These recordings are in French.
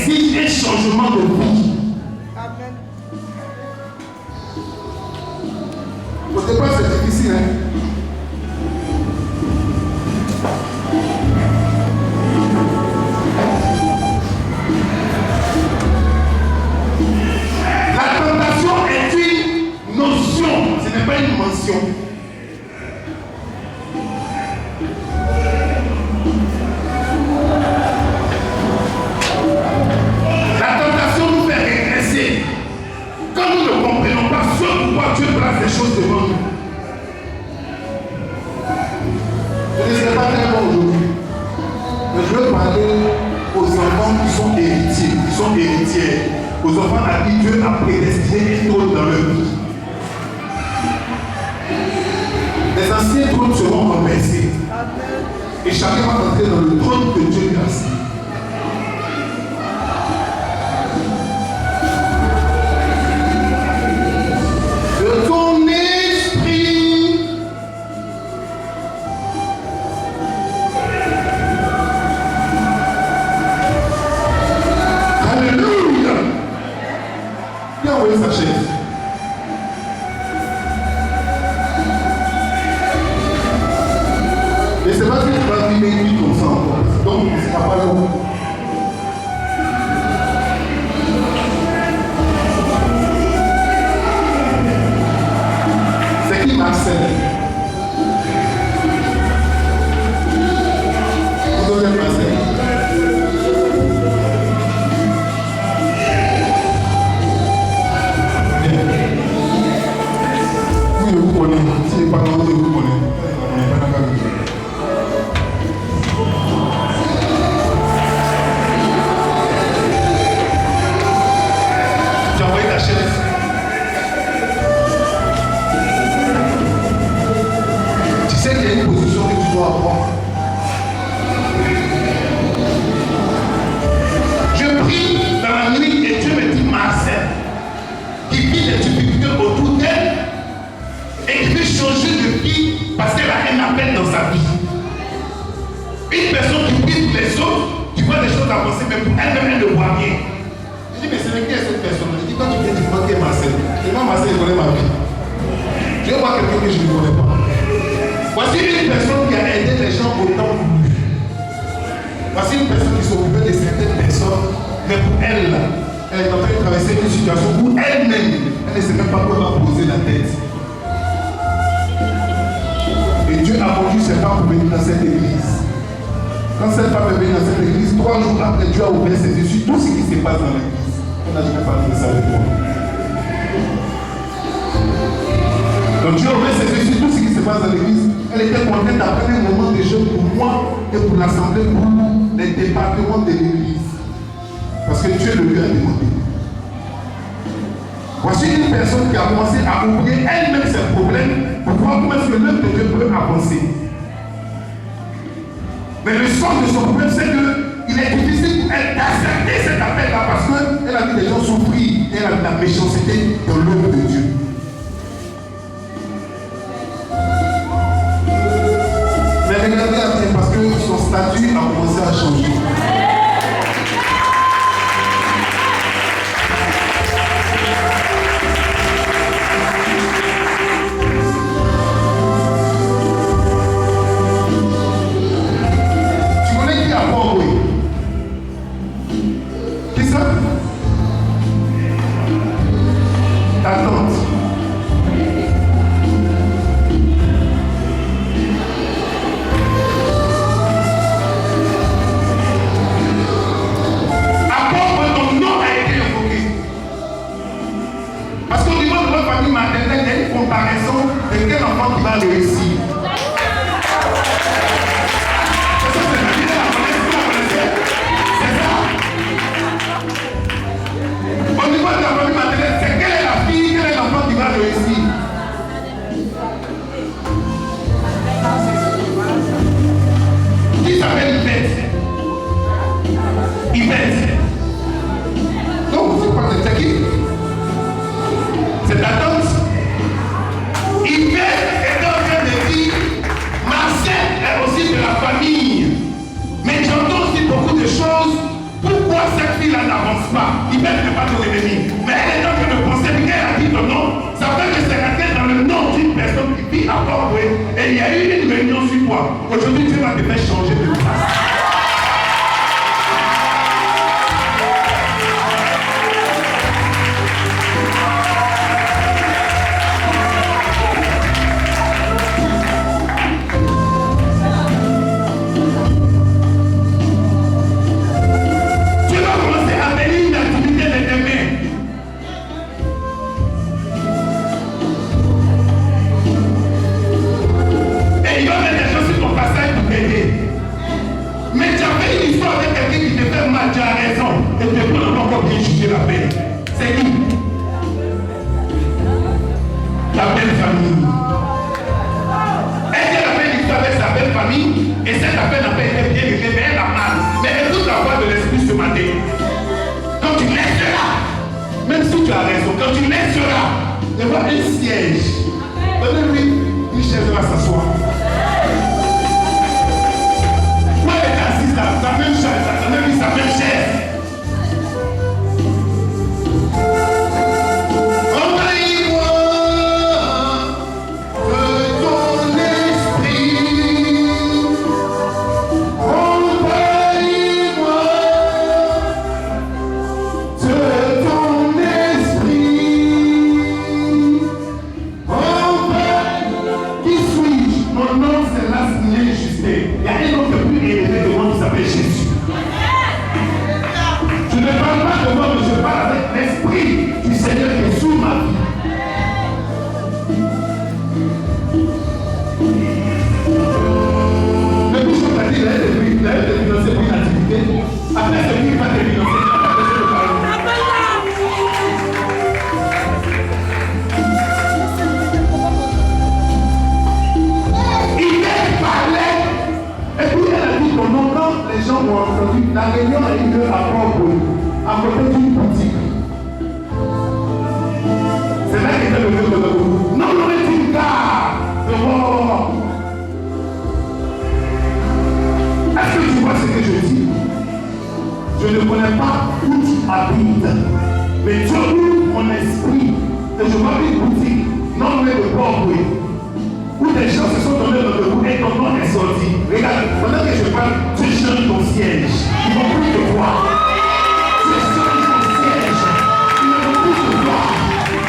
exige un changement de vie. Amen. Au départ, c'est difficile, hein? La tentation est une notion, ce n'est pas une mention. La tentation nous fait régresser. Quand nous ne comprenons pas ce pourquoi Dieu place des choses devant nous. Je ne serai pas très bon aujourd'hui. Mais je veux parler aux enfants qui sont héritiers, qui sont héritières. Aux enfants à qui Dieu a prédestiné un trône dans leur vie. Les anciens trônes seront renversés. Et chacun va entrer dans le trône que Dieu lui a assigné. De ton esprit. Alléluia. Viens envoyer sa chaise. Et c'est pas que tu vas vivre une vie comme ça encore. Donc, ce ne sera pas long. C'est qui Marcel? Vous donnez Marcel. Oui, vous connaissez. Si ce n'est pas grand chose, vous connaissez. On n'est pas d'accord. Tu as envoyé ta chaise. Tu sais qu'il y a une position que tu dois avoir. Je prie dans la nuit et Dieu me dit Marcel, qui vit des difficultés autour d'elle et qui veut changer de vie parce qu'elle a un appel dans sa vie. Une personne qui prie pour les autres, qui voit des choses avancer, mais pour elle-même, elle ne voit rien. Je dis, mais c'est qui est cette personne? Je dis, quand tu viens, tu vois qui est Marcel. Et moi, Marcel, il connaît ma vie. Je vais voir quelqu'un que je ne connais pas. Voici une personne qui a aidé les gens au temps voulu. Voici une personne qui s'occupait de certaines personnes, mais pour elle, là, elle est en train de traverser une situation où elle-même, elle ne sait même pas où elle va poser la tête. Et Dieu a conduit cette femme pour venir dans cette église. Quand cette femme est venue dans cette église, 3 jours après, Dieu a ouvert ses yeux sur tout ce qui se passe dans l'église. On n'a jamais parlé de ça avec moi. Donc Dieu a ouvert ses yeux sur tout ce qui se passe dans l'église. Elle était contente d'après un moment de jeûne pour moi et pour l'assemblée, pour les départements de l'église. Parce que Dieu le lui a demandé. Voici une personne qui a commencé à oublier elle-même ses problèmes pour voir comment est-ce que l'œuvre de Dieu peut avancer. Mais le sens de son problème, c'est qu'il est difficile pour elle d'accepter cet appel-là parce qu'elle a vu les gens souffrir et elle a vu la méchanceté dans l'œuvre de Dieu. Mais regardez à bien parce que son statut a commencé à changer. toi, cette fille-là n'avance pas, il même pas ton ennemi. Mais elle est en train de penser, mais elle a dit ton nom. Ça fait que c'est rentré dans le nom d'une personne qui vit à Port-Boué. Et il y a eu une réunion sur toi. Aujourd'hui, Dieu va te faire changer de place. Tu as raison. Et tu peux encore bien juger la paix. C'est qui? La belle famille. Elle a fait l'histoire avec sa belle famille. Et cette affaire n'a pas été bien réglée, mais elle a mal. Mais écoute la voix de l'esprit ce matin. Quand tu laisseras, même si tu as raison, quand tu laisseras, il y aura un siège. Donnez-lui une chaise, va s'asseoir. Moi, elle est assise là, sa même chaise, donnez-lui sa même chaise. La réunion a eu lieu à Port-Boué, à côté d'une boutique. C'est là qu'était le lieu de l'eau. Non, non, mais tu gardes. Est-ce que tu vois ce que je dis? Je ne connais pas où tu habites, mais Dieu ouvre mon esprit et je vois une boutique non loin de Port-Boué, où des gens se sont donnés dans le bout et ton nom est sorti. Regarde, pendant que je parle, tu changes ton siège. Ils vont plus te voir. Tu changes ton siège. Ils ne vont plus te voir.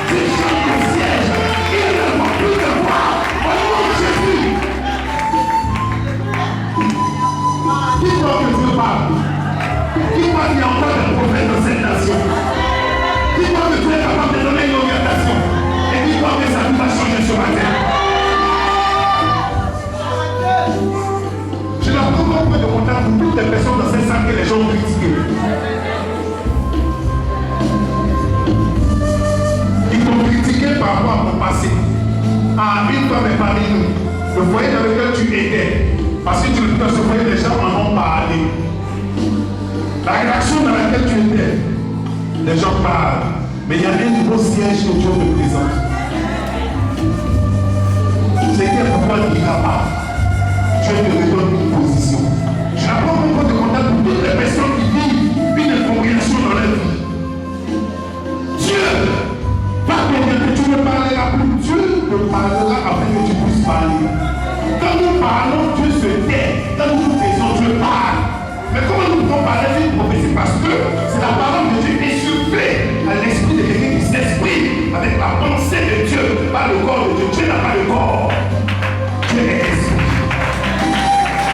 Tu changes ton siège. Ils ne vont plus te voir. Au nom de Jésus. Qui croit que Dieu parle? Qui croit qu'il y a encore des prophètes dans cette nation? Qui croit que Dieu est capable de donner une orientation? Et qui croit que ça nous va changer sur la terre? Je n'ai pas encore de contact pour toutes les personnes dans cette salle que les gens ont critiquées. Ils t'ont critiqué par rapport à mon passé. Ah, une fois mais parmi nous, le foyer dans lequel tu étais, parce que tu ne peux pas se foyer, les gens en ont parlé. La rédaction dans laquelle tu étais, les gens parlent. Mais il y a un nouveau siège que Dieu te présente. C'était pourquoi il n'y a pas. Dieu te redonne une position. Je n'ai pas encore de contact pour toutes les personnes